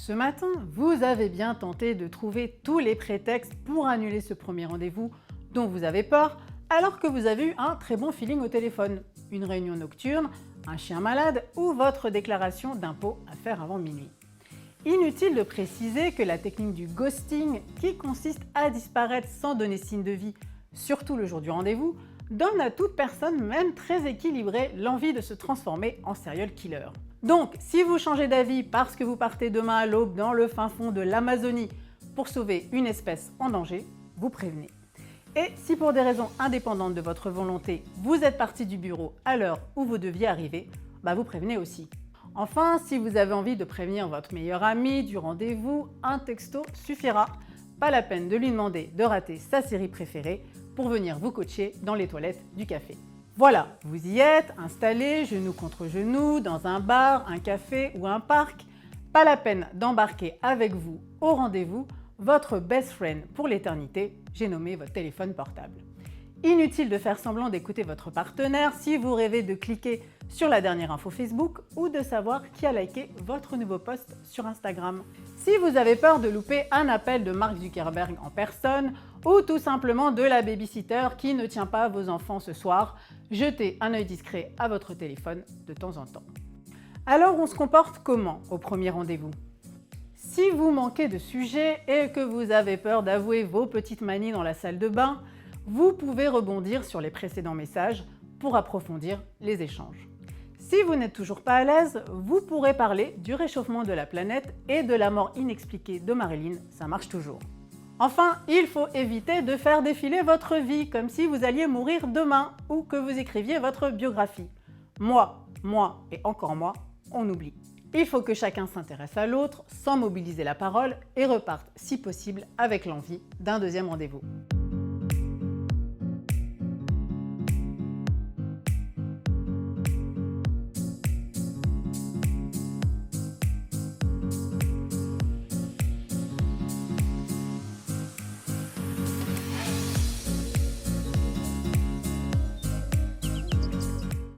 Ce matin, vous avez bien tenté de trouver tous les prétextes pour annuler ce premier rendez-vous dont vous avez peur, alors que vous avez eu un très bon feeling au téléphone, une réunion nocturne, un chien malade ou votre déclaration d'impôt à faire avant minuit. Inutile de préciser que la technique du ghosting, qui consiste à disparaître sans donner signe de vie, surtout le jour du rendez-vous, donne à toute personne, même très équilibrée, l'envie de se transformer en serial killer. Donc, si vous changez d'avis parce que vous partez demain à l'aube dans le fin fond de l'Amazonie pour sauver une espèce en danger, vous prévenez. Et si pour des raisons indépendantes de votre volonté, vous êtes parti du bureau à l'heure où vous deviez arriver, vous prévenez aussi. Enfin, si vous avez envie de prévenir votre meilleur ami du rendez-vous, un texto suffira. Pas la peine de lui demander de rater sa série préférée pour venir vous coacher dans les toilettes du café. Voilà, vous y êtes, installé, genou contre genou, dans un bar, un café ou un parc. Pas la peine d'embarquer avec vous au rendez-vous votre best friend pour l'éternité, j'ai nommé votre téléphone portable. Inutile de faire semblant d'écouter votre partenaire si vous rêvez de cliquer sur la dernière info Facebook ou de savoir qui a liké votre nouveau post sur Instagram. Si vous avez peur de louper un appel de Mark Zuckerberg en personne ou tout simplement de la babysitter qui ne tient pas vos enfants ce soir, jetez un œil discret à votre téléphone de temps en temps. Alors on se comporte comment au premier rendez-vous ? Si vous manquez de sujet et que vous avez peur d'avouer vos petites manies dans la salle de bain, vous pouvez rebondir sur les précédents messages pour approfondir les échanges. Si vous n'êtes toujours pas à l'aise, vous pourrez parler du réchauffement de la planète et de la mort inexpliquée de Marilyn, ça marche toujours. Enfin, il faut éviter de faire défiler votre vie comme si vous alliez mourir demain ou que vous écriviez votre biographie. Moi et encore moi, on oublie. Il faut que chacun s'intéresse à l'autre sans mobiliser la parole et reparte, si possible, avec l'envie d'un deuxième rendez-vous.